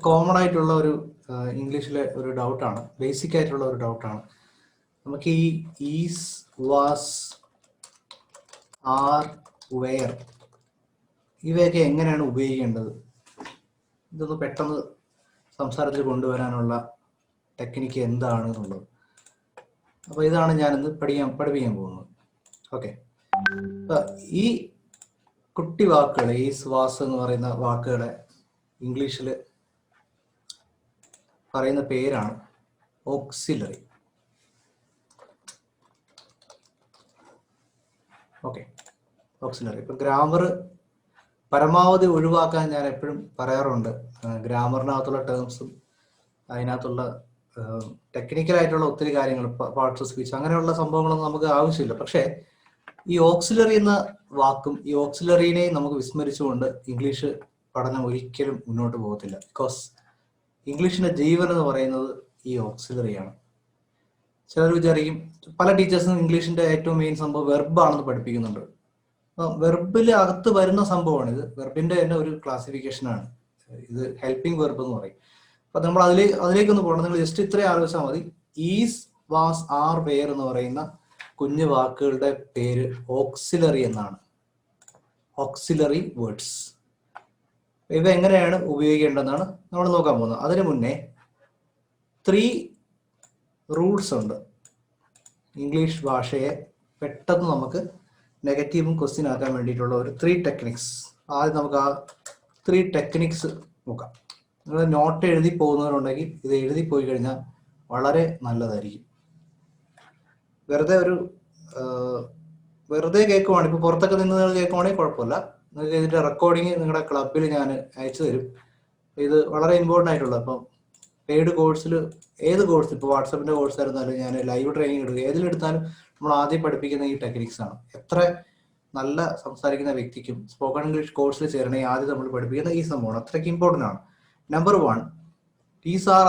Common ആയിട്ടുള്ള ഒരു ഇംഗ്ലീഷിലെ ഒരു ഡൗട്ടാണ്, ബേസിക് ആയിട്ടുള്ള ഒരു ഡൗട്ടാണ്. നമുക്ക് ഈ ഈസ്, വാസ്, ആർ, വെയർ ഇവയൊക്കെ എങ്ങനെയാണ് ഉപയോഗിക്കേണ്ടത്, ഇതൊന്ന് പെട്ടെന്ന് സംസാരത്തിൽ കൊണ്ടുവരാനുള്ള ടെക്നിക്ക് എന്താണ് എന്നുള്ളത്. അപ്പോൾ ഇതാണ് ഞാനിന്ന് പഠിപ്പിക്കാൻ പോകുന്നത്. ഓക്കെ, ഈ കുട്ടി വാക്കുകൾ, ഈസ്, വാസ് എന്ന് പറയുന്ന വാക്കുകളെ ഇംഗ്ലീഷിൽ പറയുന്ന പേരാണ് ഓക്സിലറി. Okay, auxiliary. ഇപ്പം ഗ്രാമർ പരമാവധി ഒഴിവാക്കാൻ ഞാൻ എപ്പോഴും പറയാറുണ്ട്. ഗ്രാമറിനകത്തുള്ള ടേംസും അതിനകത്തുള്ള ടെക്നിക്കലായിട്ടുള്ള ഒത്തിരി കാര്യങ്ങൾ, പാർട്സ് ഓഫ് സ്പീച്ച്, അങ്ങനെയുള്ള സംഭവങ്ങളൊന്നും നമുക്ക് ആവശ്യമില്ല. പക്ഷേ ഈ ഓക്സിലറി എന്ന വാക്കും ഈ ഓക്സിലറിനെയും നമുക്ക് വിസ്മരിച്ചുകൊണ്ട് ഇംഗ്ലീഷ് പഠനം ഒരിക്കലും മുന്നോട്ട് പോകത്തില്ല. ബിക്കോസ് ഇംഗ്ലീഷിന്റെ ജീവൻ എന്ന് പറയുന്നത് ഈ ഓക്സിലറിയാണ്. ചിലർ വിചാരിക്കും, പല ടീച്ചേഴ്സും ഇംഗ്ലീഷിന്റെ ഏറ്റവും മെയിൻ സംഭവം വെർബാണെന്ന് പഠിപ്പിക്കുന്നുണ്ട്. വെർബിൽ അകത്ത് വരുന്ന സംഭവമാണ് ഇത്. വെർബിന്റെ തന്നെ ഒരു ക്ലാസിഫിക്കേഷനാണ് ഇത്, ഹെൽപ്പിംഗ് വെർബ് എന്ന് പറയും. അപ്പൊ നമ്മൾ അതിലേക്കൊന്ന് പോകണം. നിങ്ങൾ ജസ്റ്റ് ഇത്രയും ആലോചിച്ചാൽ മതി. ഈസ്, വാസ്, ആർ, വെയർ എന്ന് പറയുന്ന കുഞ്ഞു വാക്കുകളുടെ പേര് ഓക്സിലറി എന്നാണ്. Auxiliary words. ഇവ എങ്ങനെയാണ് ഉപയോഗിക്കേണ്ടതെന്നാണ് നമ്മൾ നോക്കാൻ പോകുന്നത്. അതിനു മുന്നേ 3 റൂൾസ് ഉണ്ട് ഇംഗ്ലീഷ് ഭാഷയെ പെട്ടെന്ന് നമുക്ക് നെഗറ്റീവും ക്വസ്റ്റ്യൻ ആക്കാൻ വേണ്ടിയിട്ടുള്ള ഒരു 3 ടെക്നിക്സ്. ആദ്യം നമുക്ക് ആ 3 ടെക്നിക്സ് നോക്കാം. നിങ്ങൾ നോട്ട് എഴുതി പോകുന്നവരുണ്ടെങ്കിൽ ഇത് എഴുതി പോയി കഴിഞ്ഞാൽ വളരെ നല്ലതായിരിക്കും. വെറുതെ കേൾക്കുവാണ്, ഇപ്പോൾ പുറത്തൊക്കെ നിന്ന് നിങ്ങൾ കേൾക്കുവാണെങ്കിൽ കുഴപ്പമില്ല. നിങ്ങൾക്ക് ഇതിന്റെ റെക്കോർഡിങ് നിങ്ങളുടെ ക്ലബിൽ ഞാൻ അയച്ചു തരും. ഇത് വളരെ ഇമ്പോർട്ടൻ്റ് ആയിട്ടുള്ള, അപ്പം പെയ്ഡ് കോഴ്സിൽ, ഏത് കോഴ്സ്, ഇപ്പോൾ വാട്സപ്പിന്റെ കോഴ്സ് ആയിരുന്നാലും ഞാൻ ലൈവ് ട്രെയിനിങ് എടുക്കുക, ഏതിലെടുത്താലും നമ്മൾ ആദ്യം പഠിപ്പിക്കുന്ന ഈ ടെക്നിക്സ് ആണ്. എത്ര നല്ല സംസാരിക്കുന്ന വ്യക്തിക്കും സ്പോക്കൺ ഇംഗ്ലീഷ് കോഴ്സിൽ ചേരണമെങ്കിൽ ആദ്യം നമ്മൾ പഠിപ്പിക്കുന്ന ഈ സംഭവമാണ്. അത്രയ്ക്ക് ഇമ്പോർട്ടൻ്റ് ആണ്. Number 1, is, are,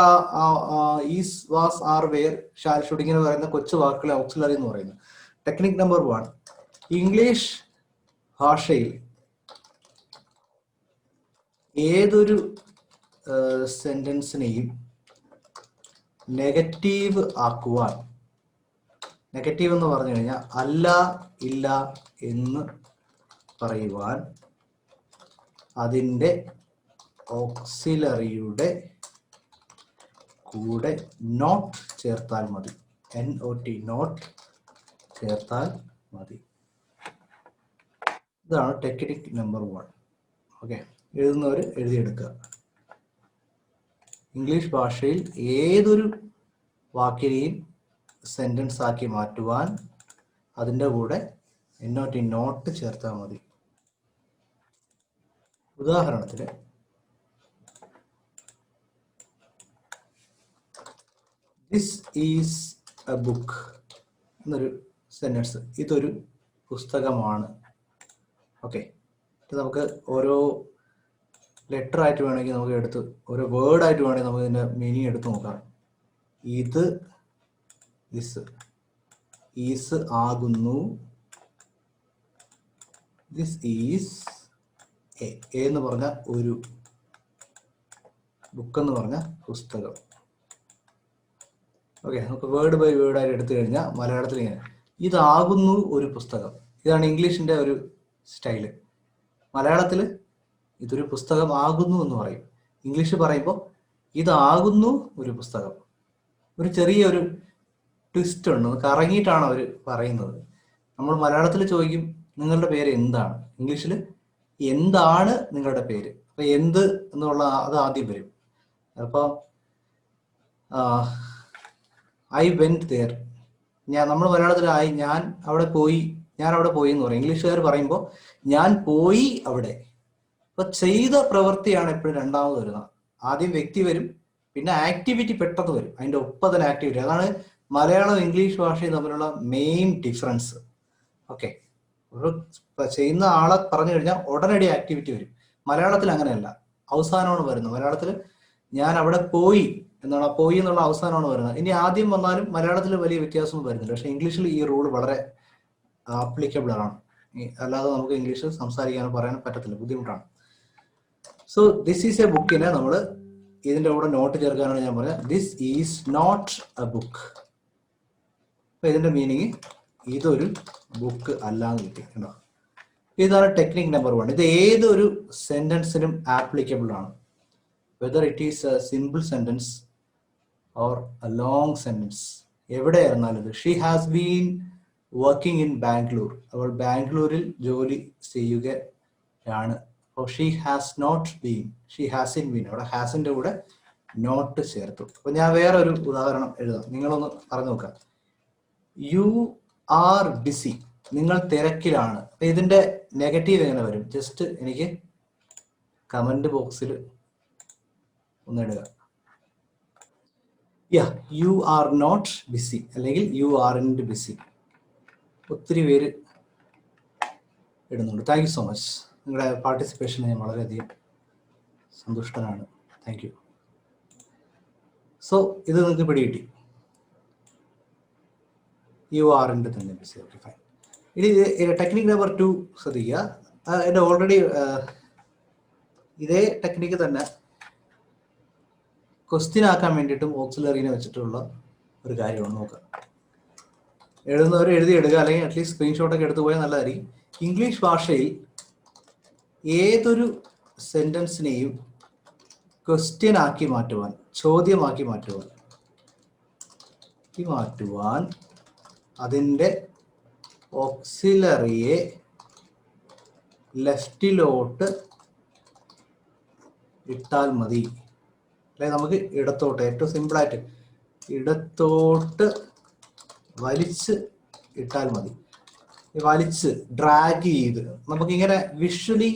is, was, are, were, shall, should ഇങ്ങനെ പറയുന്ന കൊച്ചു വാക്കുകളെ ഓക്സിലറി എന്ന് പറയുന്നത്. ടെക്നിക് നമ്പർ 1, ഇംഗ്ലീഷ് ഭാഷയിൽ ഏതൊരു സെന്റൻസിനെയും നെഗറ്റീവ് ആക്കുവാൻ, നെഗറ്റീവ് എന്ന് പറഞ്ഞു കഴിഞ്ഞാൽ അല്ല, ഇല്ല എന്ന് പറയുവാൻ അതിൻ്റെ ഓക്സിലറിയുടെ കൂടെ നോട്ട് ചേർത്താൽ മതി. NOT, നോട്ട് ചേർത്താൽ മതി. ഇതാണ് ടെക്നിക് നമ്പർ 1. ഓക്കെ, എഴുതുന്നവർ എഴുതിയെടുക്കുക. ഇംഗ്ലീഷ് ഭാഷയിൽ ഏതൊരു വാക്കിനെയും സെന്റൻസ് ആക്കി മാറ്റുവാൻ അതിൻ്റെ കൂടെ NOT, നോട്ട് ചേർത്താൽ മതി. ഉദാഹരണത്തിന്, ദിസ് ഈസ് എ ബുക്ക് എന്നൊരു സെന്റൻസ്, ഇതൊരു പുസ്തകമാണ്. ഓക്കെ, ഇത് നമുക്ക് ഓരോ ലെറ്റർ ആയിട്ട് വേണമെങ്കിൽ നമുക്ക് എടുത്ത്, ഓരോ വേർഡ് ആയിട്ട് വേണമെങ്കിൽ നമുക്ക് ഇതിൻ്റെ മീനിങ് എടുത്ത് നോക്കാം. ഇത്, ഈസ് ആകുന്നു, ദിസ് ഈസ് എ എന്ന് പറഞ്ഞ ഒരു, ബുക്ക് എന്ന് പറഞ്ഞ പുസ്തകം. ഓക്കെ, നമുക്ക് വേർഡ് ബൈ വേർഡ് ആയിട്ട് എടുത്തു കഴിഞ്ഞാൽ മലയാളത്തിൽ ഇങ്ങനെ, ഇതാകുന്നു ഒരു പുസ്തകം. ഇതാണ് ഇംഗ്ലീഷിന്റെ ഒരു സ്റ്റൈല്. മലയാളത്തിൽ ഇതൊരു പുസ്തകം ആകുന്നു എന്ന് പറയും. ഇംഗ്ലീഷ് പറയുമ്പോൾ ഇതാകുന്നു ഒരു പുസ്തകം. ഒരു ചെറിയൊരു ട്വിസ്റ്റ് ഉണ്ട്, കറങ്ങിയിട്ടാണ് അവർ പറയുന്നത്. നമ്മൾ മലയാളത്തിൽ ചോദിക്കും നിങ്ങളുടെ പേര് എന്താണ്, ഇംഗ്ലീഷിൽ എന്താണ് നിങ്ങളുടെ പേര്. അപ്പൊ എന്ത് എന്നുള്ള അത് ആദ്യം വരും. അപ്പോൾ ഐ വെന്റ് there, നമ്മൾ മലയാളത്തിൽ ഞാൻ അവിടെ പോയി, ഞാൻ അവിടെ പോയി എന്ന് പറയും. ഇംഗ്ലീഷുകാർ പറയുമ്പോൾ ഞാൻ പോയി അവിടെ. അപ്പൊ ചെയ്ത പ്രവൃത്തിയാണ് എപ്പോഴും രണ്ടാമത് വരുന്നത്. ആദ്യം വ്യക്തി വരും, പിന്നെ ആക്ടിവിറ്റി പെട്ടെന്ന് വരും, അതിന്റെ ഒപ്പം തന്നെ ആക്ടിവിറ്റി. അതാണ് മലയാളം ഇംഗ്ലീഷ് ഭാഷയും തമ്മിലുള്ള മെയിൻ ഡിഫറൻസ്. ഓക്കെ, ഒരു ചെയ്യുന്ന ആളെ പറഞ്ഞു കഴിഞ്ഞാൽ ഉടനടി ആക്ടിവിറ്റി വരും. മലയാളത്തിൽ അങ്ങനെയല്ല, അവസാനമാണ് വരുന്നത്. മലയാളത്തിൽ ഞാൻ അവിടെ പോയി എന്നുള്ള, പോയി എന്നുള്ള അവസാനമാണ് വരുന്നത്. ഇനി ആദ്യം വന്നാലും മലയാളത്തിൽ വലിയ വ്യത്യാസം വരുന്നില്ല. പക്ഷെ ഇംഗ്ലീഷിൽ ഈ റൂൾ വളരെ ആപ്ലിക്കബിൾ ആണ്. അല്ലാതെ നമുക്ക് ഇംഗ്ലീഷ് സംസാരിക്കാനോ പറയാനോ പറ്റത്തില്ല, ബുദ്ധിമുട്ടാണ്. സോ ദിസ് ഈസ് എ ബുക്കിനെ നമ്മൾ ഇതിൻ്റെ കൂടെ നോട്ട് ചേർക്കാനാണ് ഞാൻ പറഞ്ഞത്. This is not a book. അപ്പൊ ഇതിന്റെ മീനിങ് ഇതൊരു ബുക്ക് അല്ലാന്ന് കിട്ടി. കണ്ടോ? ഇതാണ് ടെക്നിക് നമ്പർ 1. ഇത് ഏതൊരു സെന്റൻസിനും ആപ്ലിക്കബിൾ ആണ്, whether it is a simple sentence or a long sentence. എവിടെയായിരുന്നാലും ഇത്. She has been working in Bangalore. അവൾ ബാംഗ്ലൂരിൽ ജോലി ചെയ്യുകയാണ്. അപ്പോൾ she has not been, she hasn't been. അവിടെ ഹാസിന്റെ കൂടെ നോട്ട് ചേർത്തു. അപ്പൊ ഞാൻ വേറെ ഒരു ഉദാഹരണം എഴുതാം, നിങ്ങളൊന്ന് പറഞ്ഞു നോക്കാം. U are BC. നിങ്ങൾ തിരക്കിലാണ്. അപ്പൊ ഇതിന്റെ നെഗറ്റീവ് എങ്ങനെ വരും? ജസ്റ്റ് എനിക്ക് കമന്റ് ബോക്സിൽ ഒന്ന് ഇടുക. യു ആർ നോട്ട് ബിസി അല്ലെങ്കിൽ യു ആർന്റ് ബിസി. ഒത്തിരി പേര് ഇടുന്നുണ്ട്. Thank you so much. നിങ്ങളുടെ പാർട്ടിസിപ്പേഷന് ഞാൻ വളരെയധികം സന്തുഷ്ടനാണ്. Thank you. സോ ഇത് നിങ്ങൾക്ക് പിടികിട്ടി. യു ആറിൻ്റെ തന്നെ ബിസി. Okay, fine. ഇനി ടെക്നിക് നമ്പർ 2 ശ്രദ്ധിക്കുക. എൻ്റെ ഓൾറെഡി ഇതേ ടെക്നിക്ക് തന്നെ ക്വസ്റ്റ്യൻ ആക്കാൻ വേണ്ടിയിട്ടും ഓക്സിലറീനെ വെച്ചിട്ടുള്ള ഒരു കാര്യമാണ്. നോക്കുക, എഴുതുന്നവർ എഴുതി എടുക്കുക, അല്ലെങ്കിൽ അറ്റ്ലീസ്റ്റ് സ്ക്രീൻഷോട്ടൊക്കെ എടുത്തു പോയാൽ നല്ലതായിരിക്കും. ഇംഗ്ലീഷ് ഭാഷയിൽ ഏതൊരു സെന്റൻസിനെയും ക്വസ്റ്റ്യൻ ആക്കി മാറ്റുവാൻ, ചോദ്യമാക്കി മാറ്റുവാൻ അതിൻ്റെ ഓക്സിലറിയെ ലെഫ്റ്റിലോട്ട് ഇട്ടാൽ മതി. അല്ലെ നമുക്ക് ഇടത്തോട്ട്, ഏറ്റവും സിമ്പിളായിട്ട് ഇടത്തോട്ട് വലിച്ച് ഇട്ടാൽ മതി. വലിച്ച് ഡ്രാഗ് ചെയ്ത് നമുക്കിങ്ങനെ വിഷ്വലി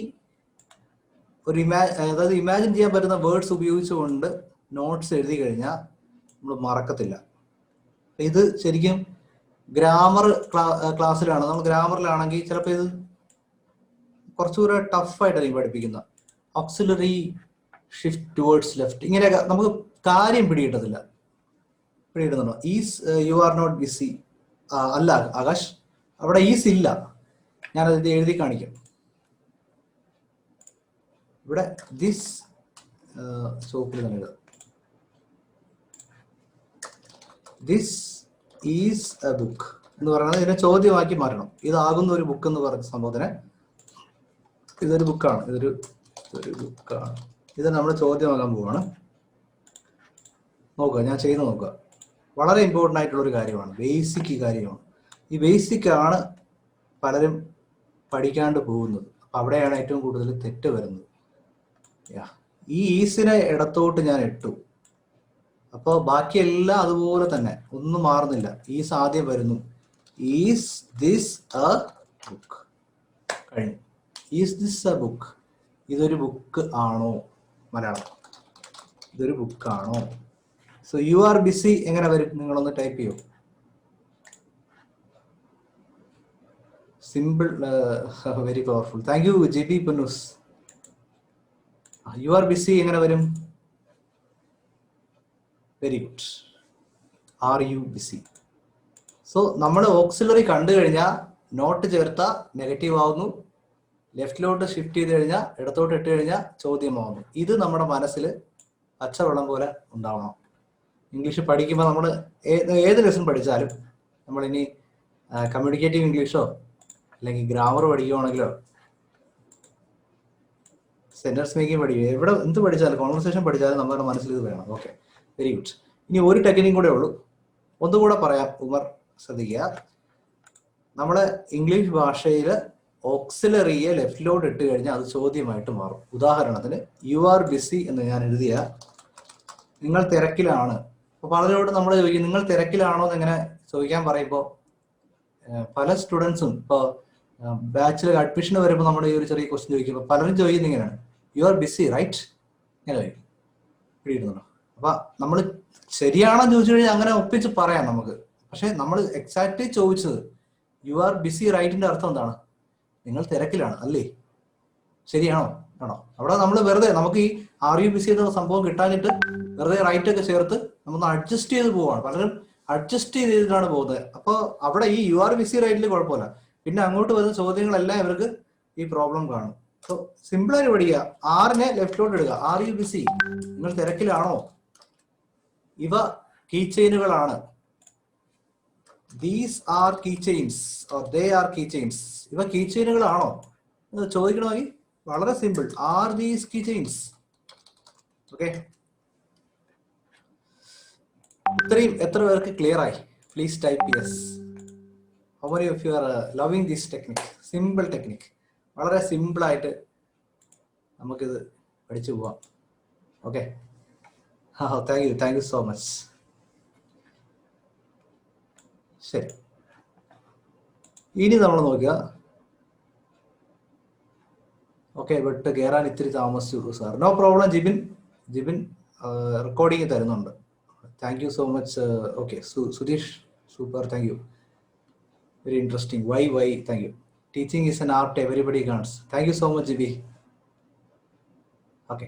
ഒരു അതായത് ഇമാജിൻ ചെയ്യാൻ പറ്റുന്ന വേർഡ്സ് ഉപയോഗിച്ചുകൊണ്ട് നോട്ട്സ് എഴുതി കഴിഞ്ഞാൽ നമ്മൾ മറക്കത്തില്ല. ഇത് ശരിക്കും ഗ്രാമർ ക്ലാസ്സിലാണ്. നമ്മൾ ഗ്രാമറിലാണെങ്കിൽ ചിലപ്പോൾ ഇത് കുറച്ചുകൂടെ ടഫായിട്ടായിരിക്കും പഠിപ്പിക്കുന്നത്. ഓക്സിലറി ഷിഫ്റ്റ് ടുവേർഡ്സ് ലെഫ്റ്റ്, ഇങ്ങനെയൊക്കെ നമുക്ക് കാര്യം പിടികിട്ടുന്നുണ്ടോ? Is you are not busy അല്ല ആകാശ്, അവിടെ ഈസ് ഇല്ല. ഞാനത് എഴുതി കാണിക്കാം. ഇവിടെ ദിസ് ചോപ്പിൽ തന്നെ എഴുതാം. ദിസ് ഈസ് എ ബുക്ക് എന്ന് പറയുന്നത് ഇതിനെ ചോദ്യമാക്കി മാറ്റണം. ഇതാകുന്ന ഒരു ബുക്ക് എന്ന് പറഞ്ഞ സംഭവത്തിനെ ഇതൊരു ബുക്കാണ്, ഇതൊരു ബുക്കാണ്. ഇത് നമ്മൾ ചോദ്യമാക്കാൻ പോവാണ്. നോക്കുക, ഞാൻ ചെയ്ത് നോക്കുക. വളരെ ഇമ്പോർട്ടൻ്റ് ആയിട്ടുള്ള ഒരു കാര്യമാണ്, ബേസിക് കാര്യമാണ്. ഈ ബേസിക് ആണ് പലരും പഠിക്കാണ്ട് പോകുന്നത്. അപ്പം അവിടെയാണ് ഏറ്റവും കൂടുതൽ തെറ്റ് വരുന്നത്. ഈ ഈസിനെ ഇടത്തോട്ട് ഞാൻ ഇട്ടു, അപ്പോൾ ബാക്കിയെല്ലാം അതുപോലെ തന്നെ, ഒന്നും മാറുന്നില്ല. ഈസ് ആദ്യം വരുന്നു. ഈസ് ദിസ് എ ബുക്ക് കഴിഞ്ഞു. ഈസ് ദിസ് എ ബുക്ക്, ഇതൊരു ബുക്ക് ആണോ? മലയാളം, ഇതൊരു ബുക്കാണോ? സോ യു ആർ ബിസി എങ്ങനെ വരും? നിങ്ങളൊന്ന് ടൈപ്പ് ചെയ്യൂ. Simple, very powerful. Thank you Jibi Pannoose. You are busy എങ്ങനെ വരും? Very good. Are you busy? So നമ്മൾ ഓക്സിലറി കണ്ടു കഴിഞ്ഞാൽ നോട്ട് ചേർത്ത നെഗറ്റീവ് ആവുന്നു, ലെഫ്റ്റിലോട്ട് ഷിഫ്റ്റ് ചെയ്ത് കഴിഞ്ഞാൽ ഇടത്തോട്ട് ഇട്ട് കഴിഞ്ഞാൽ ചോദ്യമാവുന്നു. ഇത് നമ്മുടെ മനസ്സിൽ പച്ചവെള്ളം പോലെ ഉണ്ടാവണം. ഇംഗ്ലീഷ് പഠിക്കുമ്പോൾ നമ്മൾ ഏത് ലെസൺ പഠിച്ചാലും, നമ്മളിനി കമ്മ്യൂണിക്കേറ്റീവ് ഇംഗ്ലീഷോ അല്ലെങ്കിൽ ഗ്രാമർ പഠിക്കുകയാണെങ്കിലോ സെന്റൻസ് മേക്കിംഗ് പഠിക്കുക, എവിടെ എന്ത് പഠിച്ചാലും, കോൺവെർസേഷൻ പഠിച്ചാലും നമ്മുടെ മനസ്സിൽ ഇത് വേണം. Okay, very good. ഇനി ഒരു ടെക്നിക്കും കൂടെ ഉള്ളൂ, ഒന്നുകൂടെ പറയാം. ഉമർ ശ്രദ്ധിക്കുക. നമ്മുടെ ഇംഗ്ലീഷ് ഭാഷയിൽ ഓക്സിലറിയെ ലെഫ്റ്റിലോട്ട് ഇട്ട് കഴിഞ്ഞാൽ അത് ചോദ്യമായിട്ട് മാറും. ഉദാഹരണത്തിന് യു ആർ ബിസി എന്ന് ഞാൻ എഴുതിയ നിങ്ങൾ തിരക്കിലാണ്. അപ്പോൾ പലരോട് നമ്മൾ ചോദിക്കും നിങ്ങൾ തിരക്കിലാണോ എന്ന് എങ്ങനെ ചോദിക്കാൻ പറയുമ്പോൾ പല സ്റ്റുഡൻസും ഇപ്പോൾ ബാച്ചിലർ അഡ്മിഷന് വരുമ്പോൾ നമ്മൾ ഈ ഒരു ചെറിയ ക്വസ്റ്റ്യൻ ചോദിക്കുമ്പോൾ പലരും ചോദിക്കുന്നത് ഇങ്ങനെയാണ്, യു ആർ ബിസി റൈറ്റ്, ഇങ്ങനെ ചോദിക്കും. പിടിയിട്ടുണ്ടോ? അപ്പൊ നമ്മൾ ശരിയാണെന്ന് ചോദിച്ചു കഴിഞ്ഞാൽ അങ്ങനെ ഒപ്പിച്ച് പറയാം നമുക്ക്. പക്ഷെ നമ്മൾ എക്സാക്ട്ലി ചോദിച്ചത് യു ആർ ബിസി റൈറ്റിന്റെ അർത്ഥം എന്താണ്? നിങ്ങൾ തിരക്കിലാണ് അല്ലേ? ശരിയാണോ? ആണോ? അവിടെ നമ്മൾ വെറുതെ നമുക്ക് ഈ ആർ യു ബിസി എന്ന സംഭവം കിട്ടാനിട്ട് വെറുതെ റൈറ്റ് ഒക്കെ ചേർത്ത് നമ്മൾ അഡ്ജസ്റ്റ് ചെയ്ത് പോവാണ്. പലരും അഡ്ജസ്റ്റ് ചെയ്തിട്ടാണ് പോകുന്നത്. അപ്പോൾ അവിടെ ഈ യു ആർ ബിസി റൈറ്റിൽ കുഴപ്പമില്ല, പിന്നെ അങ്ങോട്ട് വരുന്ന ചോദ്യങ്ങളെല്ലാം ഇവർക്ക് ഈ പ്രോബ്ലം കാണും. സോ സിമ്പിളായിട്ട് പഠിക്കുക. ആറിനെ ലെഫ്റ്റിലോട്ട് ഇടുക. Are you busy? നിങ്ങൾ തിരക്കിലാണോ? ഇവ കീ ചെയിനുകളാണ്. These are key chains or they are key chains. ഇവ കീ ചെയിനുകളാണോ എന്ന് ചോദിക്കണമെങ്കിൽ വളരെ simple. Are these key chains? Okay, ഇത്രയും എത്ര പേർക്ക് ക്ലിയർ ആയി? Please type yes. How many of you are loving this technique? Simple technique, വളരെ സിമ്പിളായിട്ട് നമുക്കിത് പഠിച്ചു പോവാം. Okay, thank you so much. ശരി, ഇനി നമ്മൾ നോക്കുക. ഓക്കെ, ബട്ട് കയറാൻ ഇത്തിരി താമസിച്ചു sir. No problem. Jibin recording തരുന്നുണ്ട്. Thank you so much. Okay, Sudheesh super, thank you, very interesting. Why thank you. Teaching is an art, everybody cans. Thank you so much Jibi. Okay,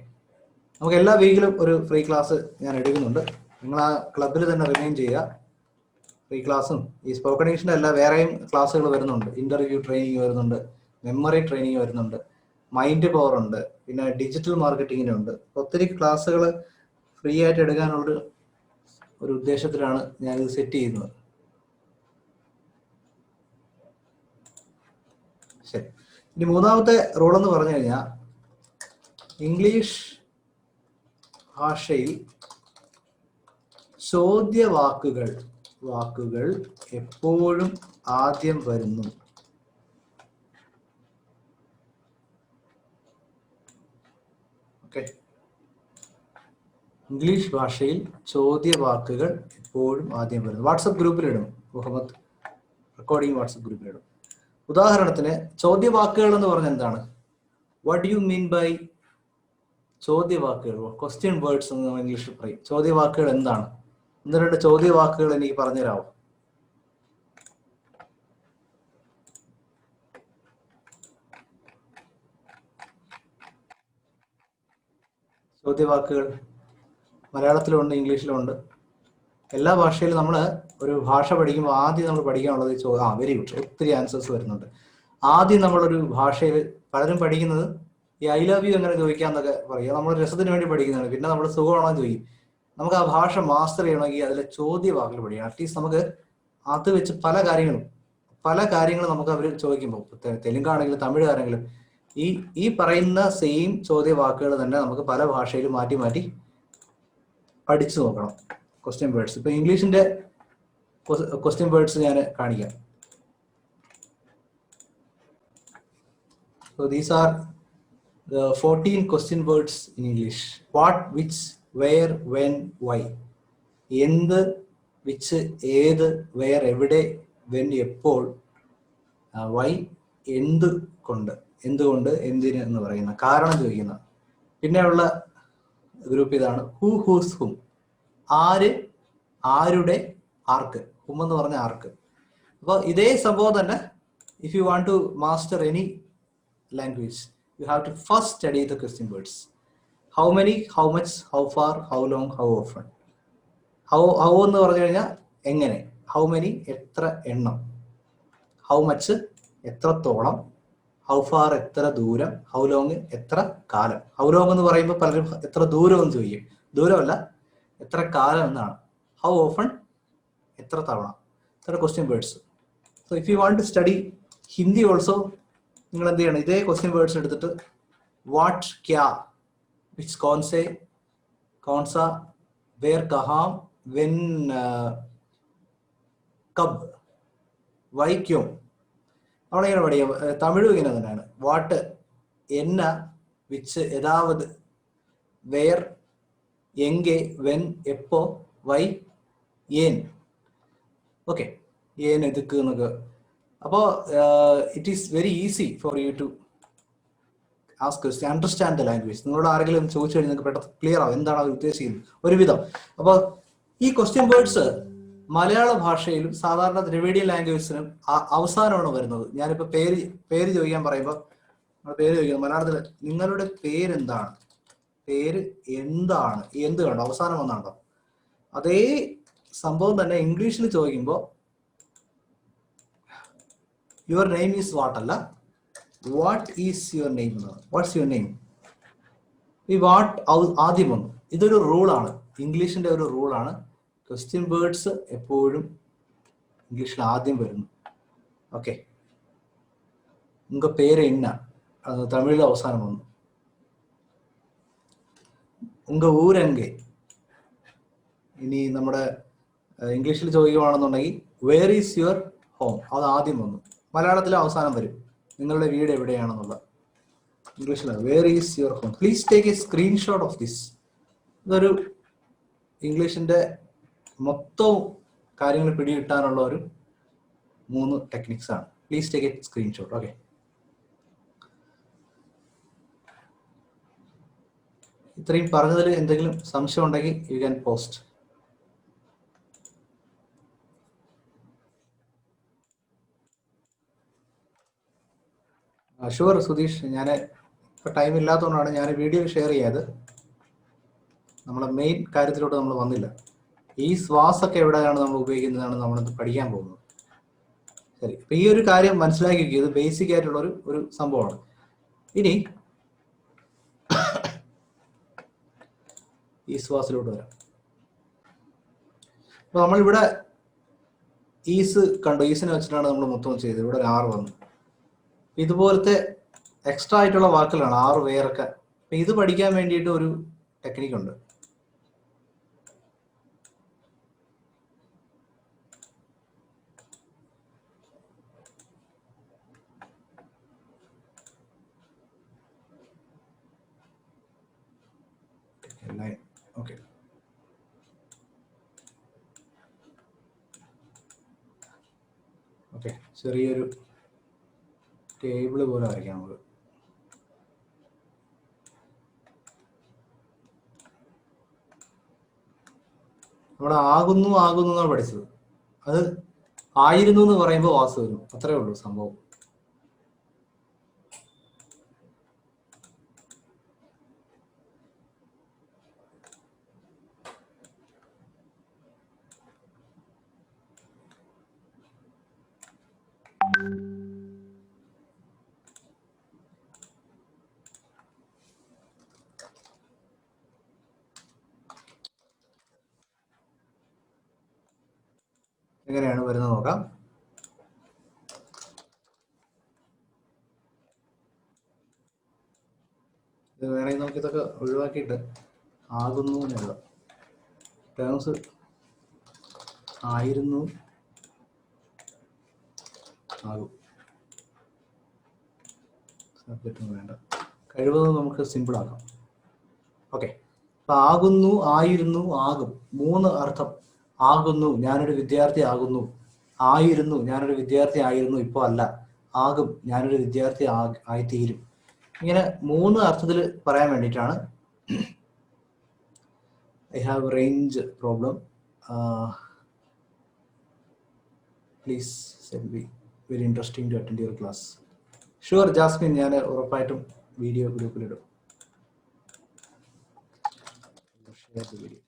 നമുക്ക് എല്ലാ വീക്കിലും ഒരു ഫ്രീ ക്ലാസ് ഞാൻ എടുക്കുന്നുണ്ട്. നിങ്ങൾ ആ ക്ലബിൽ തന്നെ റിമൈൻ ചെയ്യുക. ഫ്രീ ക്ലാസ്സും ഈ സ്പോക്കൺ ഇംഗ്ലീഷിൻ്റെ അല്ല വേറെയും ക്ലാസ്സുകൾ വരുന്നുണ്ട്. ഇന്റർവ്യൂ ട്രെയിനിങ് വരുന്നുണ്ട്, മെമ്മറി ട്രെയിനിങ് വരുന്നുണ്ട്, മൈൻഡ് പവർ ഉണ്ട്, പിന്നെ ഡിജിറ്റൽ മാർക്കറ്റിങ്ങിൻ്റെ ഉണ്ട്. ഒത്തിരി ക്ലാസ്സുകൾ ഫ്രീ ആയിട്ട് എടുക്കാനുള്ള ഒരു ഉദ്ദേശത്തിലാണ് ഞാനിത് സെറ്റ് ചെയ്യുന്നത്. ശരി, ഇനി മൂന്നാമത്തെ റൂൾ എന്ന് പറഞ്ഞു കഴിഞ്ഞാൽ ഇംഗ്ലീഷ് ഭാഷയിൽ ചോദ്യവാക്കുകൾ എപ്പോഴും ആദ്യം വരുന്നു. ഓക്കെ, ഇംഗ്ലീഷ് ഭാഷയിൽ ചോദ്യവാക്കുകൾ എപ്പോഴും ആദ്യം വരുന്നു. വാട്സപ്പ് ഗ്രൂപ്പിലിടും, മുഹമ്മദ് റെക്കോർഡിംഗ് വാട്സപ്പ് ഗ്രൂപ്പിലിടും. ഉദാഹരണത്തിന് ചോദ്യവാക്കുകൾ എന്ന് പറഞ്ഞാൽ എന്താണ്? വാട്ട് യു മീൻ ബൈ ചോദ്യവാക്കുകൾ? ക്വസ്റ്റ്യൻ വേർഡ്സ് എന്ന് നമ്മൾ ഇംഗ്ലീഷിൽ പറയും. ചോദ്യവാക്കുകൾ എന്താണ്? ഒന്ന് രണ്ട് ചോദ്യവാക്കുകൾ എനിക്ക് പറഞ്ഞുതരാമോ? ചോദ്യവാക്കുകൾ മലയാളത്തിലുണ്ട്, ഇംഗ്ലീഷിലുണ്ട്, എല്ലാ ഭാഷയിലും. നമ്മൾ ഒരു ഭാഷ പഠിക്കുമ്പോൾ ആദ്യം നമ്മൾ പഠിക്കാനുള്ളത് വെരി ഗുഡ്, ഒത്തിരി ആൻസേഴ്സ് വരുന്നുണ്ട്. ആദ്യം നമ്മളൊരു ഭാഷയിൽ പലരും പഠിക്കുന്നത് ഈ ഐ ലവ് യു എങ്ങനെ ചോദിക്കാന്നൊക്കെ പറയുക. നമ്മൾ രസത്തിന് വേണ്ടി പഠിക്കുന്നതാണ്. പിന്നെ നമ്മൾ സുഖമാണോ ചോദിക്കും. നമുക്ക് ആ ഭാഷ മാസ്റ്റർ ചെയ്യണമെങ്കിൽ അതിലെ ചോദ്യവാക്കുകൾ പഠിക്കണം. അറ്റ്ലീസ്റ്റ് നമുക്ക് അത് വെച്ച് പല കാര്യങ്ങളും നമുക്ക് അവർ ചോദിക്കുമ്പോൾ, തെലുങ്കാണെങ്കിലും തമിഴാണെങ്കിലും ഈ പറയുന്ന സെയിം ചോദ്യവാക്കുകൾ തന്നെ നമുക്ക് പല ഭാഷയിലും മാറ്റി മാറ്റി പഠിച്ചു നോക്കണം. ക്വസ്റ്റ്യൻ വേർഡ്സ്, ഇപ്പൊ ഇംഗ്ലീഷിന്റെ ക്വസ്റ്റ്യൻ വേർഡ്സ് ഞാൻ കാണിക്കാം. So these are the 14 question words in English. What, which, where, when, why. എന്ത്, വിച്ച്, ഏത്, വേർ, എവിടെ, വെൻ, എപ്പോൾ, വൈ, എന്തുകൊണ്ട്, എന്തിന് എന്ന് പറയുന്ന കാരണം ചോദിക്കുന്ന. പിന്നെയുള്ള ഗ്രൂപ്പ് ഇതാണ് ഹൂ, ഹൂസ്, ഹും. ആര്, ആരുടെ, ആർക്ക്. ഹും എന്ന് പറഞ്ഞ ആർക്ക്. അപ്പോൾ ഇതേ സംഭവം തന്നെ if you want to master any language, you have to first study the question words. How many, how much, how far, how long, how often. How എന്ന് പറഞ്ഞു കഴിഞ്ഞാൽ എങ്ങനെ, how many എത്ര എണ്ണം, how much എത്രത്തോളം, how far എത്ര ദൂരം, how long എത്ര കാലം. how long എന്ന് പറയുമ്പോൾ പലരും എത്ര ദൂരം എന്ന് ചോദിക്കും. ദൂരമല്ല, എത്ര കാലം എന്നാണ്. how often എത്ര തവണ. ഇത്ര question words. So if you want to study Hindi also, നിങ്ങൾ എന്ത് ചെയ്യണം? ഇതേ ക്വസ്റ്റ്യൻ വേർഡ്സ് എടുത്തിട്ട് വാട്ട്, ക്യാ, വിച്ച്, കോൺസെ, കോൺസ, വേർ, കഹാം, വെൻ, കബ്, വൈ, ക്യോം. നമ്മളിങ്ങനെ പഠിക്കാം. തമിഴും ഇങ്ങനെ തന്നെയാണ്. വാട്ട് എന്ന, വിച്ച് ഏതാവത്, വേർ എങ്കെ, വെൻ എപ്പോ, വൈ ഏൻ. ഓക്കെ, ഏൻ എതുക്ക് എന്നൊക്കെ. അപ്പോൾ it is very easy for you to ask question, understand the language. നിങ്ങളോട് ആരെങ്കിലും ചോദിച്ചു കഴിഞ്ഞാൽ നിങ്ങൾക്ക് പെട്ടെന്ന് ക്ലിയർ ആവും എന്താണ് അവർ ഉദ്ദേശിക്കുന്നത് ഒരുവിധം. അപ്പോൾ ഈ ക്വസ്റ്റ്യൻ വേർഡ്സ് മലയാള ഭാഷയിലും സാധാരണ ദ്രവിഡിയൻ ലാംഗ്വേജിനും അവസാനമാണ് വരുന്നത്. ഞാനിപ്പോൾ പേര് ചോദിക്കാൻ പറയുമ്പോൾ പേര് ചോദിക്കുന്നത് മലയാളത്തിൽ നിങ്ങളുടെ പേരെന്താണ്, പേര് എന്താണ്, എന്ത് കണ്ടോ അവസാനം വന്നാണ്ടോ. അതേ സംഭവം തന്നെ ഇംഗ്ലീഷിൽ ചോദിക്കുമ്പോൾ യുവർ നെയിം ഈസ് വാട്ട് അല്ല, വാട്ട് ഈസ് യുവർ നെയിം എന്നാണ്. What's your name? ഈ വാട്ട് ആദ്യം വന്നു. ഇതൊരു റൂളാണ്, ഇംഗ്ലീഷിന്റെ ഒരു റൂളാണ്. ക്വസ്റ്റ്യൻ വേർഡ്സ് എപ്പോഴും ഇംഗ്ലീഷിൽ ആദ്യം വരുന്നു. ഓക്കെ, ഉങ്ക പേര് ഇന്ന, അത് തമിഴിൽ അവസാനം വന്നു. ഉങ്ക ഊരെങ്കെ, ഇനി നമ്മുടെ ഇംഗ്ലീഷിൽ ചോദിക്കുകയാണെന്നുണ്ടെങ്കിൽ വേർ ഈസ് യുവർ ഹോം, അത് ആദ്യം വന്നു. മലയാളത്തിൽ അവസാനം വരും, നിങ്ങളുടെ വീട് എവിടെയാണെന്നുള്ള. ഇംഗ്ലീഷിലാണ് where is your home. Please take a screenshot of this. ഇതൊരു ഇംഗ്ലീഷിന്റെ മൊത്തം കാര്യങ്ങൾ പിടികിട്ടാനുള്ള ഒരു 3 ടെക്നിക്സ് ആണ്. Please take a screenshot. Okay, ഇത്രയും പറഞ്ഞതിൽ എന്തെങ്കിലും സംശയം ഉണ്ടെങ്കിൽ you can post. Sure Sudheesh, ഞാൻ ഇപ്പോൾ ടൈം ഇല്ലാത്തതുകൊണ്ടാണ് ഞാൻ വീഡിയോ ഷെയർ ചെയ്യാത്. നമ്മളെ മെയിൻ കാര്യത്തിലോട്ട് നമ്മൾ വന്നില്ല. ഈ ശ്വാസമൊക്കെ എവിടെയാണ് നമ്മൾ ഉപയോഗിക്കുന്നതാണ് നമ്മളിത് പഠിക്കാൻ പോകുന്നത്. ശരി, ഇപ്പം ഈ ഒരു കാര്യം മനസ്സിലാക്കി, ഇത് ബേസിക് ആയിട്ടുള്ള ഒരു സംഭവമാണ്. ഇനി ഈ ശ്വാസത്തിലോട്ട് വരാം. അപ്പൊ നമ്മളിവിടെ ഈസ് കണ്ടു, ഈസിനെ വെച്ചിട്ടാണ് നമ്മൾ മൊത്തം ചെയ്തത്. ഇവിടെ ഒരു 6 വന്നു. ഇതുപോലത്തെ എക്സ്ട്രാ ആയിട്ടുള്ള വാക്കുകളാണ് 6 വേറൊക്കെ. അപ്പൊ ഇത് പഠിക്കാൻ വേണ്ടിയിട്ട് ഒരു ടെക്നിക്ക് ഉണ്ട്. ഓക്കെ, ഓക്കെ, ചെറിയൊരു ടേബിള് പോലെ വരയ്ക്കാം നമുക്ക്. നമ്മുടെ ആകുന്നു എന്നാണ് പഠിച്ചത്. അത് ആയിരുന്നു എന്ന് പറയുമ്പോൾ വാസ് വരും, അത്രേ ഉള്ളൂ സംഭവം. എങ്ങനെയാണ് വരുന്നത് നോക്കാം. ഇത് വേണമെങ്കിൽ നമുക്ക് ഇതൊക്കെ ഒഴിവാക്കിയിട്ട് ആകുന്നു എന്നുള്ള ടേംസ് ആയിരുന്നു ആകും. സബ്ജക്റ്റും വേണ്ട, കഴിവതും നമുക്ക് സിമ്പിൾ ആക്കാം. ഓക്കെ, അപ്പൊ ആകുന്നു, ആയിരുന്നു, ആകും, 3 അർത്ഥം. ആകുന്നു, ഞാനൊരു വിദ്യാർത്ഥി ആകുന്നു. ആയിരുന്നു, ഞാനൊരു വിദ്യാർത്ഥി ആയിരുന്നു, ഇപ്പോൾ അല്ല. ആകും, ഞാനൊരു വിദ്യാർത്ഥി ആയിത്തീരും. ഇങ്ങനെ 3 അർത്ഥത്തിൽ പറയാൻ വേണ്ടിയിട്ടാണ്. I have range problem. Please send me. Very interesting to attend your class. Sure, Jasmine, ഞാൻ ഉറപ്പായിട്ടും വീഡിയോ ഗ്രൂപ്പിലിടും. Share the video.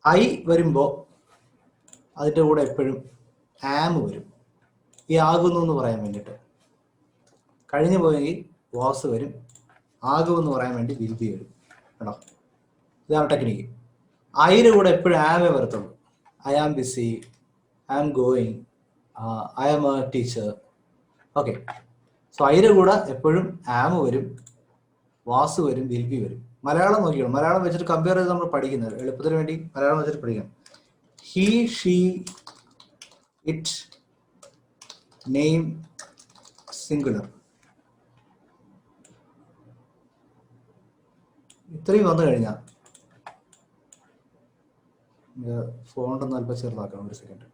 ഐ വരുമ്പോൾ അതിൻ്റെ കൂടെ എപ്പോഴും ആം വരും, ഈ ആകുന്നു എന്ന് പറയാൻ വേണ്ടിയിട്ട്. കഴിഞ്ഞു പോയെങ്കിൽ വാസ് വരും, ആകുമെന്ന് പറയാൻ വേണ്ടി വിൽ ബി വരും. കേട്ടോ, ഇതാണ് ടെക്നിക്ക്. ഐയുടെ കൂടെ എപ്പോഴും ആമേ വരത്തുള്ളൂ. I am busy, I am going, I am a teacher. Okay, so ഐയുടെ കൂടെ എപ്പോഴും ആം വരും, വാസ് വരും, വിൽ ബി വരും. മലയാളം നോക്കിയാണ്, മലയാളം വെച്ചിട്ട് കമ്പയർ ചെയ്ത് നമ്മൾ പഠിക്കുന്നത് എളുപ്പത്തിന് വേണ്ടി മലയാളം വെച്ചിട്ട് പഠിക്കണം. He, she, it, name, singular. ഇത്രയും വന്നു കഴിഞ്ഞാൽ ഫോണ്ട് ഒന്ന് അല്പം ചെറുതാക്കണം. ഒരു സെക്കൻഡ്.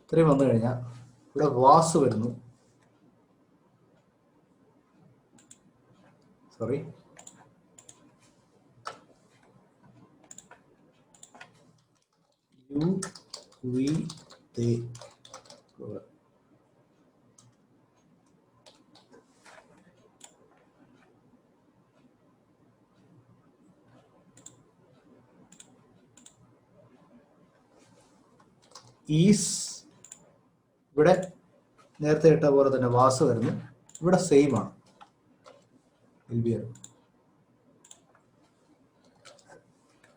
ഇത്രയും വന്നു കഴിഞ്ഞാൽ ഇവിടെ വാസ് വരുന്നു. Sorry, you, we, they. Is, ഇവിടെ നേരത്തെ ഇട്ട പോലെ തന്നെ വാസ് വരുന്നു. ഇവിടെ സെയിം ആണ്, വിൽ ബി വരുന്നു.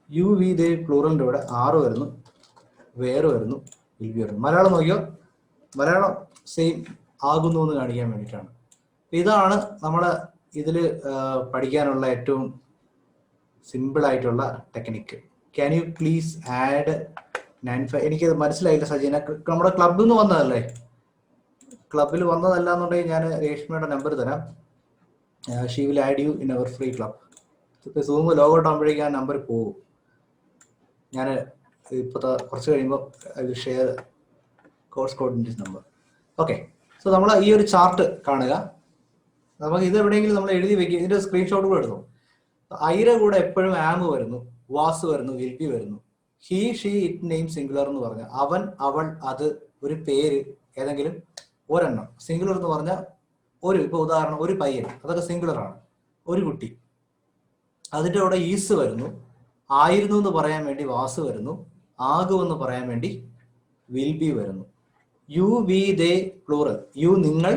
യു വി ദേ പ്ലൂറലിൻ്റെ ഇവിടെ ആറ് വരുന്നു, വേറെ വരുന്നു, വിൽ ബി വരുന്നു. മലയാളം നോക്കിയോ, മലയാളം സെയിം ആകുന്നു എന്ന് കാണിക്കാൻ വേണ്ടിയിട്ടാണ്. ഇതാണ് നമ്മൾ ഇതിൽ പഠിക്കാനുള്ള ഏറ്റവും സിമ്പിൾ ആയിട്ടുള്ള technique. Can you please add 95? എനിക്കത് മനസ്സിലായില്ല സജീന, നമ്മുടെ ക്ലബിൽ നിന്ന് വന്നതല്ലേ? ക്ലബിൽ വന്നതല്ല എന്നുണ്ടെങ്കിൽ ഞാൻ രേഷ്മയുടെ നമ്പർ തരാം. She will add you in our free club. ഇപ്പോൾ സൂം ലോഗൗട്ട് ആകുമ്പോഴേക്കും ആ നമ്പർ പോകും. ഞാൻ ഇപ്പോൾ കുറച്ച് കഴിയുമ്പോൾ I will share course coordinator number. Okay, so നമ്മൾ ഈ ഒരു ചാർട്ട് കാണുക. നമുക്ക് ഇത് എവിടെയെങ്കിലും നമ്മൾ എഴുതി വെക്കുക. ഇതിന്റെ സ്ക്രീൻഷോട്ട് കൂടെ എടുത്തു. ഐയുടെ കൂടെ എപ്പോഴും ആം വരുന്നു, വാസ് വരുന്നു, വിൽ ബി വരുന്നു. He, she, it, name singular എന്ന് പറഞ്ഞാൽ അവൻ, അവൾ, അത്, ഒരു പേര് ഏതെങ്കിലും ഒരെണ്ണം. സിംഗുലർ എന്ന് പറഞ്ഞാൽ ഒരു, ഇപ്പൊ ഉദാഹരണം ഒരു പയ്യൻ, അതൊക്കെ സിംഗുലർ ആണ്. ഒരു കുട്ടി, അതിൻ്റെ കൂടെ ഈസ് വരുന്നു. ആയിരുന്നു എന്ന് പറയാൻ വേണ്ടി വാസ് വരുന്നു. ആകുമെന്ന് പറയാൻ വേണ്ടി വിൽ ബി വരുന്നു. U, we, they plural. U നിങ്ങൾ,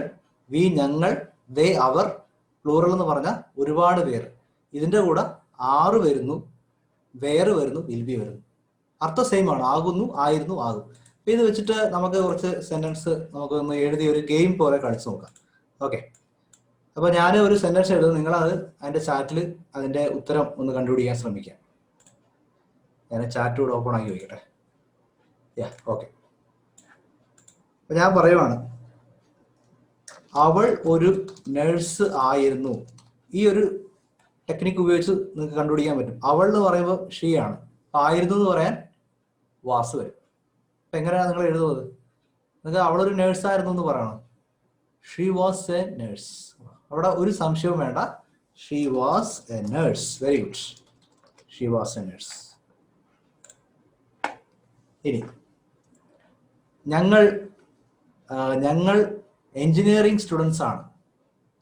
വി ഞങ്ങൾ, ദേ അവർ, പ്ലൂറൽ എന്ന് പറഞ്ഞാൽ ഒരുപാട് പേര്. ഇതിൻ്റെ കൂടെ ആറ് വരുന്നു, വേറെ വരുന്നു, വിൽ ബി വരുന്നു. അർത്ഥം സെയിം ആണ്, ആകുന്നു, ആയിരുന്നു, ആകും. അപ്പൊ ഇത് വെച്ചിട്ട് നമുക്ക് കുറച്ച് സെന്റൻസ് നമുക്ക് ഒന്ന് എഴുതി ഒരു ഗെയിം പോലെ കളിച്ചു നോക്കാം. ഓക്കെ, അപ്പൊ ഞാൻ ഒരു സെന്റൻസ് എഴുതും, നിങ്ങളത് അതിന്റെ ചാറ്റിൽ അതിന്റെ ഉത്തരം ഒന്ന് കണ്ടുപിടിക്കാൻ ശ്രമിക്കാം. ഞാൻ ചാറ്റ് കൂടെ ഓപ്പൺ ആക്കി വയ്ക്കട്ടെ. ഓക്കെ, അപ്പൊ ഞാൻ പറയുവാണ്, അവൾ ഒരു നഴ്സ് ആയിരുന്നു. ഈ ഒരു ടെക്നിക്ക് ഉപയോഗിച്ച് നിങ്ങൾക്ക് കണ്ടുപിടിക്കാൻ പറ്റും. അവൾ എന്ന് പറയുമ്പോൾ ഷീ ആണ്, ആയിരുന്നു എന്ന് പറയാൻ വാസ് വരും. അപ്പൊ എങ്ങനെയാണ് നിങ്ങൾ എഴുതുന്നത്? നിങ്ങൾക്ക് അവളൊരു നേഴ്സായിരുന്നു എന്ന് പറയണം. She was A nurse. അവിടെ ഒരു സംശയവും വേണ്ട, she was A nurse. Very good, she was A nurse. ഇനി ഞങ്ങൾ എഞ്ചിനീയറിംഗ് സ്റ്റുഡൻസ് ആണ്.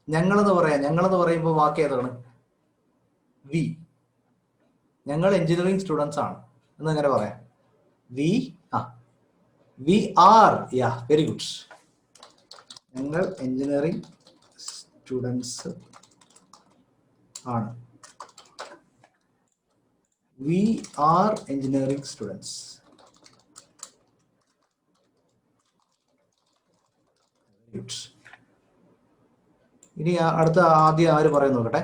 ഞങ്ങളെന്ന് പറയുമ്പോൾ വാക്ക് ഏതാണ്? വി. ഞങ്ങൾ എഞ്ചിനീയറിംഗ് സ്റ്റുഡൻസ് ആണ് എന്ന് എങ്ങനെ പറയാം? We are. വെരി ഗുഡ്, ഞങ്ങൾ എഞ്ചിനീയറിംഗ് സ്റ്റുഡൻസ് ആണ്. We are engineering students. ഇനി അടുത്ത ആദ്യം ആര് പറയുന്നു നോക്കട്ടെ.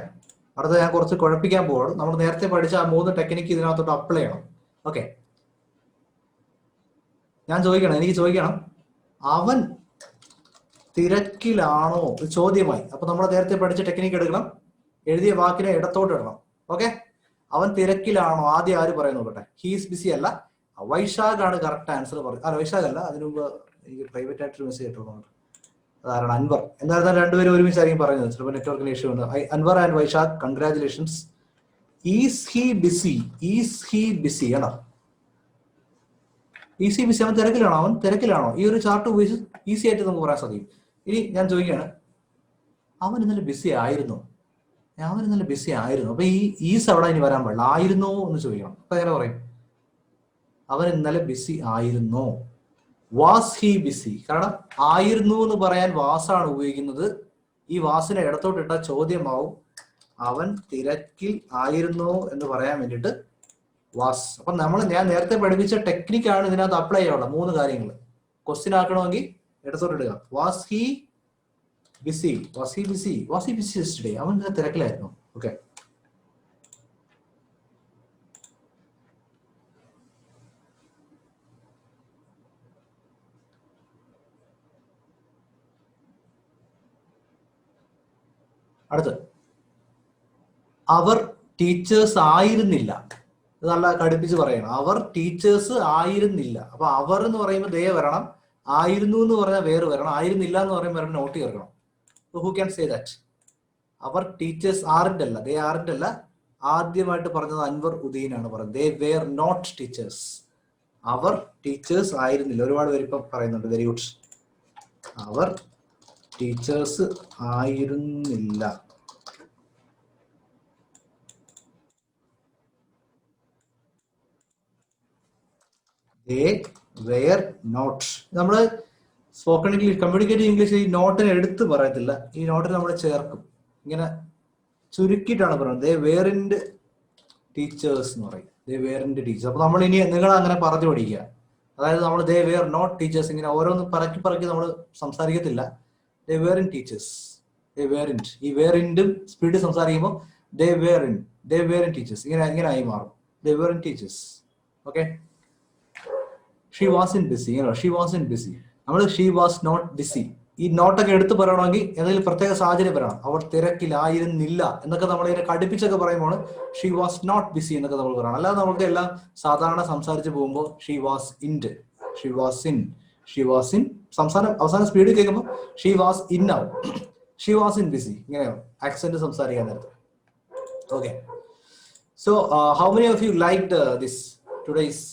അടുത്ത ഞാൻ കുറച്ച് കുഴപ്പിക്കാൻ പോവാണ്. നമ്മൾ നേരത്തെ പഠിച്ച ആ 3 ടെക്നിക്ക് ഇതിനകത്തോട്ട് അപ്ലൈ ചെയ്യണം. ഓക്കെ, എനിക്ക് ചോദിക്കണം, അവൻ തിരക്കിലാണോ? ചോദ്യമായി. അപ്പൊ നമ്മൾ നേരത്തെ പഠിച്ച ടെക്നിക്ക് എടുക്കണം, എഴുതിയ വാക്കിനെ ഇടത്തോട്ട് ഇടണം. ഓക്കെ, അവൻ തിരക്കിലാണോ? ആദ്യം ആര് പറയുന്നു നോക്കട്ടെ. ഹീസ് ബിസി അല്ല, വൈശാഖ് ആണ് കറക്റ്റ് ആൻസർ പറയുന്നത്. അല്ല, വൈശാഖ് അല്ല, അതിനു മുമ്പ് എനിക്ക് പ്രൈവറ്റ് ആയിട്ടൊരു മെസ്സേജ് ഇട്ടുള്ളൂ. അതാണ് അൻവർ. എന്തായാലും രണ്ടുപേരും ഒരുമിച്ചായിരിക്കും പറയുന്നത്, ചിലപ്പോൾ നെറ്റ്വർക്കിന് ഇഷ്യൂ ഉണ്ട്. Anwar and Vaishakh, congratulations. Is he busy? Is he busy ആണോ? ഈസി ബിസി, അവൻ തിരക്കിലാണോ? അവൻ തിരക്കിലാണോ? ഈ ഒരു ചാർട്ട് ഉപയോഗിച്ച് ഈസി ആയിട്ട് നമുക്ക് പറയാൻ സാധിക്കും. ഇനി ഞാൻ ചോദിക്കുകയാണ്, അവൻ ഇന്നലെ ബിസി ആയിരുന്നു? അവൻ ഇന്നലെ ബിസി ആയിരുന്നു. അപ്പൊ ഈ ഈസ് അവിടെ ഇനി വരാൻ പാടില്ല, ആയിരുന്നോ എന്ന് ചോദിക്കണം. അപ്പൊ എങ്ങനെ പറയും? അവൻ ഇന്നലെ ബിസി ആയിരുന്നോ? Was he busy? കാരണം ആയിരുന്നു എന്ന് പറയാൻ വാസാണ് ഉപയോഗിക്കുന്നത്. ഈ വാസിനെ ഇടത്തോട്ട് ഇട്ട ചോദ്യമാവും. അവൻ തിരക്കിൽ ആയിരുന്നോ എന്ന് പറയാൻ വേണ്ടിയിട്ട് വാസ്. അപ്പൊ ഞാൻ നേരത്തെ പഠിപ്പിച്ച ടെക്നിക്കാണ് ഇതിനകത്ത് അപ്ലൈ ചെയ്യാനുള്ള 3 കാര്യങ്ങൾ. ക്വസ്റ്റ്യൻ ആക്കണമെങ്കിൽ ഇടത്തോട്ട് ഇടുക. Was he busy? Was he busy? Was he busy yesterday? അവൻ തിരക്കിലായിരുന്നു. ഓക്കെ, അടുത്ത് അവർ ടീച്ചേഴ്സ് ആയിരുന്നില്ല. ഇത് നല്ല കടുപ്പിച്ച് പറയണം. അവർ ടീച്ചേഴ്സ് ആയിരുന്നില്ല. അപ്പൊ അവർ എന്ന് പറയുമ്പോൾ ദേ വരണം, ആയിരുന്നു എന്ന് പറഞ്ഞാൽ വേറെ വരണം, ആയിരുന്നില്ല എന്ന് പറയുമ്പോൾ നോട്ട് ചേർക്കണം. Who can say that? അവർ ടീച്ചേഴ്സ് ആറിന്റെ അല്ല, ദേ ആറിന്റെ അല്ല. ആദ്യമായിട്ട് പറഞ്ഞത് അൻവർ ഉദീനാണ് പറഞ്ഞത്. They were not teachers. അവർ ടീച്ചേഴ്സ് ആയിരുന്നില്ല. ഒരുപാട് പേര് ഇപ്പം പറയുന്നുണ്ട്. വെരി ഗുഡ്, അവർ ടീച്ചേഴ്സ് ആയിരുന്നില്ല. They were not. നമ്മൾ സ്പോക്കൺ ഇംഗ്ലീഷ്, കമ്മ്യൂണിക്കേറ്റീവ് ഇംഗ്ലീഷ് ഈ നോട്ടിനെ എടുത്ത് പറയത്തില്ല, ഈ നോട്ടിന് നമ്മൾ ചേർക്കും. ഇങ്ങനെ ചുരുക്കിയിട്ടാണ് പറയുന്നത്. ദേ വേറിന്റ് ടീച്ചേഴ്സ് എന്ന് പറയും. ദേ വേറിന്റ് ടീച്ചേഴ്സ്. അപ്പൊ നമ്മൾ ഇനി നിങ്ങൾ അങ്ങനെ പറഞ്ഞു പഠിക്കുക. അതായത് നമ്മൾ ദേ വേർ നോട്ട് ടീച്ചേഴ്സ് ഇങ്ങനെ ഓരോന്ന് പറക്കി പറക്കി നമ്മൾ സംസാരിക്കത്തില്ല. ദേ വേറിൻ ടീച്ചേഴ്സ്, ദേ വേറിന്റ്. ഈ വേറിന്റും സ്പീഡ് സംസാരിക്കുമ്പോൾ ദേ വേറിൻ ടീച്ചേഴ്സ് ഇങ്ങനെ ഇങ്ങനെ ആയി മാറും. They were in teachers. Okay. She was in busy, she was in busy. നമ്മൾ ഷീ വാസ് നോട്ട് ബിസി. ഈ നോട്ടൊക്കെ എടുത്ത് പറയണമെങ്കിൽ ഏതെങ്കിലും പ്രത്യേക സാഹചര്യം പറയണം. അവർ തിരക്കിലായിരുന്നില്ല എന്നൊക്കെ നമ്മൾ ഇതിനെ കടുപ്പിച്ചൊക്കെ പറയുമ്പോൾ ഷീ വാസ് നോട്ട് ബിസി എന്നൊക്കെ നമ്മൾ പറയണം. അല്ലാതെ നമുക്ക് എല്ലാം സാധാരണ സംസാരിച്ച് പോകുമ്പോൾ she was in, she was in, she was in. അവസാനം സ്പീഡ് കേൾക്കുമ്പോൾ ഷീ വാസ് ഇൻ ആവും. ഷീ വാസ് ഇൻ ബിസി ഇങ്ങനെയാവും ആക്സെന്റ് സംസാരിക്കാൻ നേരത്തെ. Okay. So how many of you liked this today's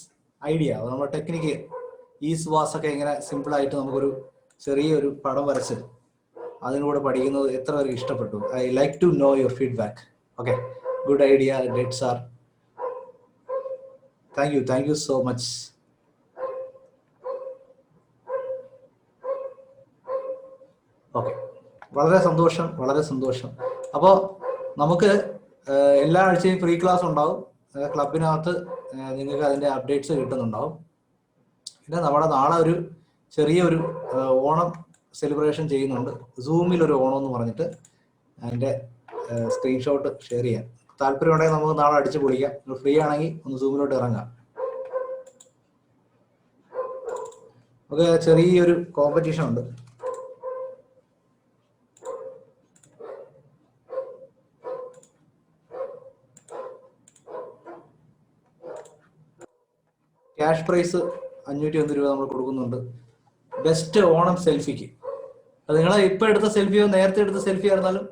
idea? നമ്മുടെ ടെക്നിക്ക് ഈസ് വാസ് ഒക്കെ ഇങ്ങനെ simple ആയിട്ട് നമുക്കൊരു ചെറിയൊരു പടം വരച്ച് അതിലൂടെ പഠിക്കുന്നത് എത്ര പേർക്ക് ഇഷ്ടപ്പെട്ടു? I like to know your feedback. Okay, good idea, great sir, thank you so much. Okay, വളരെ സന്തോഷം, വളരെ സന്തോഷം. അപ്പോൾ നമുക്ക് എല്ലാ ആഴ്ചയും ഫ്രീ ക്ലാസ് ഉണ്ടാവും. ക്ലബിനകത്ത് നിങ്ങൾക്ക് അതിൻ്റെ അപ്ഡേറ്റ്സ് കിട്ടുന്നുണ്ടാവും. പിന്നെ നമ്മുടെ നാളെ ഒരു ചെറിയൊരു ഓണം സെലിബ്രേഷൻ ചെയ്യുന്നുണ്ട്. സൂമിൽ ഒരു ഓണം എന്ന് പറഞ്ഞിട്ട് അതിൻ്റെ സ്ക്രീൻഷോട്ട് ഷെയർ ചെയ്യാം. താല്പര്യമുണ്ടെങ്കിൽ നമുക്ക് നാളെ അടിച്ചു പൊളിക്കാം. ഫ്രീ ആണെങ്കിൽ ഒന്ന് സൂമിലോട്ട് ഇറങ്ങാം. നമുക്ക് ചെറിയൊരു കോമ്പറ്റീഷൻ ഉണ്ട്. ക്യാഷ് പ്രൈസ് 501 രൂപ നമ്മൾ കൊടുക്കുന്നുണ്ട്. ബെസ്റ്റ് ഓണം സെൽഫിക്ക്. അത് നിങ്ങൾ ഇപ്പം എടുത്ത സെൽഫിയോ നേരത്തെ എടുത്ത സെൽഫി ആയിരുന്നാലും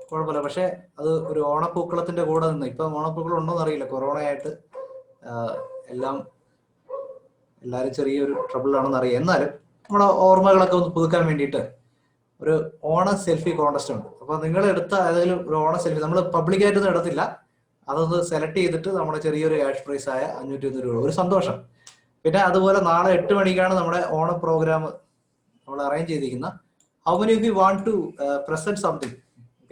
കുഴപ്പമില്ല. പക്ഷെ അത് ഒരു ഓണപ്പൂക്കളത്തിന്റെ കൂടെ നിന്ന്, ഇപ്പം ഓണപ്പൂക്കളം ഉണ്ടോന്ന് അറിയില്ല, കൊറോണയായിട്ട് എല്ലാവരും ചെറിയൊരു ട്രബിളാണെന്ന് അറിയാം. എന്നാലും നമ്മുടെ ഓർമ്മകളൊക്കെ ഒന്ന് പുതുക്കാൻ വേണ്ടിയിട്ട് ഒരു ഓണ സെൽഫി കോൺടെസ്റ്റ് ഉണ്ട്. അപ്പൊ നിങ്ങൾ എടുത്ത ഏതെങ്കിലും ഒരു ഓണ സെൽഫി, നമ്മൾ പബ്ലിക്കായിട്ടൊന്നും എടുത്തില്ല, അതൊന്ന് സെലക്ട് ചെയ്തിട്ട് നമ്മുടെ ചെറിയൊരു ക്യാഷ് പ്രൈസ് ആയ 501 രൂപ, ഒരു സന്തോഷം. പിന്നെ അതുപോലെ നാളെ 8 മണിക്കാണ് നമ്മുടെ ഓണ പ്രോഗ്രാം നമ്മൾ അറേഞ്ച് ചെയ്തിരിക്കുന്ന. How many of you want to present something?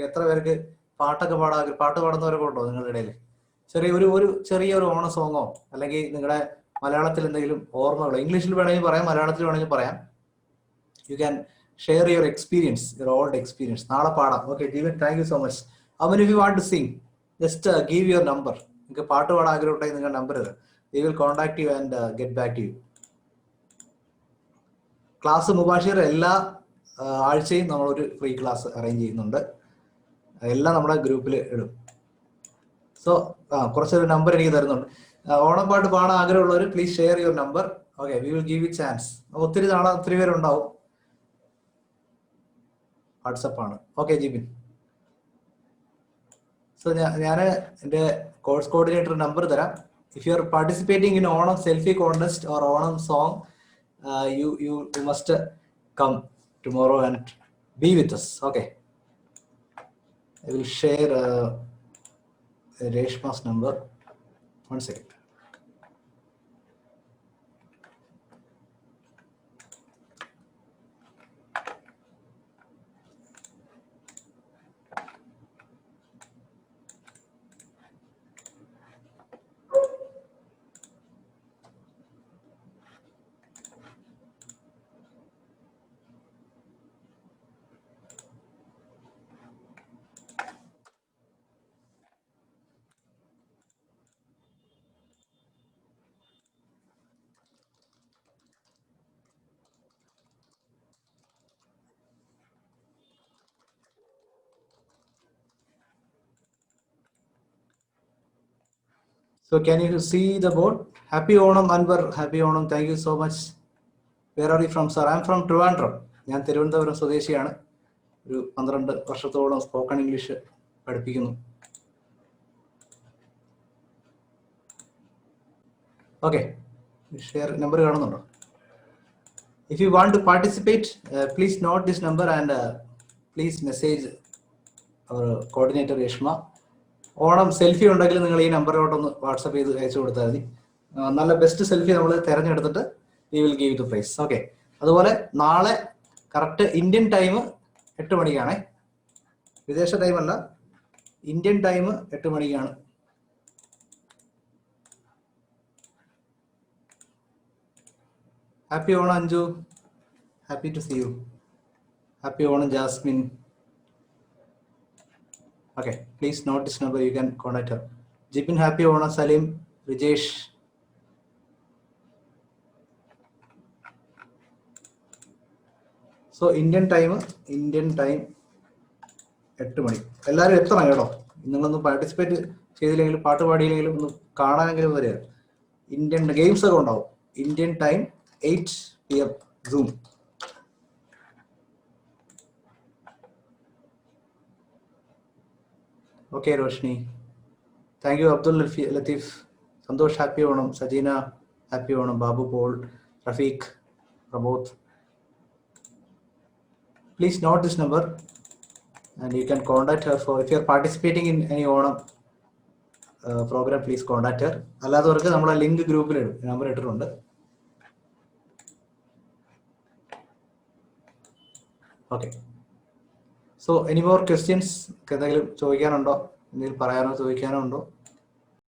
എത്ര പേർക്ക് പാട്ട് പാടുന്നവരൊക്കെ ഉണ്ടോ നിങ്ങളുടെ ഇടയിൽ? ചെറിയൊരു ഓണ സോങ്ങോ അല്ലെങ്കിൽ നിങ്ങളുടെ മലയാളത്തിൽ എന്തെങ്കിലും ഓർമ്മകളോ, ഇംഗ്ലീഷിൽ വേണമെങ്കിൽ പറയാം, മലയാളത്തിൽ വേണമെങ്കിൽ പറയാം. You can share your experience, your old experience. നാളെ പാടാം. Okay Jeevan, thank you so much. How many of you want to sing? Just give your number. നിങ്ങൾക്ക് പാട്ട് പാടാൻ ആഗ്രഹം ഉണ്ടെങ്കിൽ നിങ്ങളുടെ നമ്പർ ഇത്. We will contact you and get back to you. Class Mubashir എല്ലാ ആഴ്ചയും നമ്മളൊരു ഫ്രീ ക്ലാസ് അറേഞ്ച് ചെയ്യുന്നുണ്ട്. എല്ലാം നമ്മുടെ ഗ്രൂപ്പിൽ ഇടും. സോ കുറച്ചൊരു നമ്പർ എനിക്ക് തരുന്നുണ്ട്. ഓണപ്പാട്ട് പാടാൻ ആഗ്രഹമുള്ളവർ please share your number. Okay, we will give you chance. ഒത്തിരി പേരുണ്ടാവും. വാട്സപ്പാണ്. ഓക്കെ ജിബിൻ. സോ ഞാൻ എൻ്റെ കോഴ്സ് കോർഡിനേറ്റർ നമ്പർ തരാം. If you are participating in Onam selfie contest or Onam song, you must come tomorrow and be with us. Okay, I will share Reshma's number. 1 second. So can you see the board? Happy Onam Anwar, happy Onam. Thank you so much. Where are you from, sir? I am from Trivandrum. ഞാൻ തിരുവനന്തപുരം സ്വദേശിയാണ്. ഒരു 12 വർഷത്തോളം spoken English പഠിപ്പിക്കുന്നു. Okay, share number കാണുന്നുണ്ടോ? If you want to participate, please note this number and please message our coordinator Reshma. Onam selfie ഉണ്ടെങ്കിൽ നിങ്ങൾ ഈ നമ്പറിലോട്ടൊന്ന് WhatsApp ചെയ്ത് അയച്ചു കൊടുത്താൽ മതി. നല്ല ബെസ്റ്റ് സെൽഫി നമ്മൾ തിരഞ്ഞെടുത്തിട്ട് we will give the prize. Okay. അതുപോലെ നാളെ കറക്റ്റ് ഇന്ത്യൻ ടൈം 8 മണിക്കാണ്. വിദേശ ടൈം അല്ല, ഇന്ത്യൻ ടൈം 8 മണിക്കാണ്. Happy Onam Anju. Happy to see you. Happy Onam Jasmine. Okay, please note this number, you can contact her. Jipin happy Onam. Salim, Rijesh. So Indian time 8 മണി. എല്ലാവരും എത്തണം കേട്ടോ. നിങ്ങളൊന്ന് പാർട്ടിസിപ്പേറ്റ് ചെയ്തില്ലെങ്കിലും പാട്ട് പാടിയില്ലെങ്കിലും ഒന്ന് കാണാനെങ്കിലും വരിക. ഇന്ത്യൻ ഗെയിംസ് ഒക്കെ ഉണ്ടാവും. Indian time 8 PM Zoom. Okay, Roshni. Thank you, Abdul Latif. Santosh, happy Onam. Sajina, happy Onam. Babu Paul, Rafiq, Pramod. Please note this number and you can contact her for if you are participating in any Onam program. Please contact her. അല്ലാത്തവർക്ക് നമ്മളെ link ഗ്രൂപ്പിൽ ഇടും. Number ഇട്ടിട്ടുണ്ട്. Okay. So any more questions? എന്തെങ്കിലും ചോദിക്കാനുണ്ടോ? എന്തെങ്കിലും പറയാനോ ചോദിക്കാനോ ഉണ്ടോ?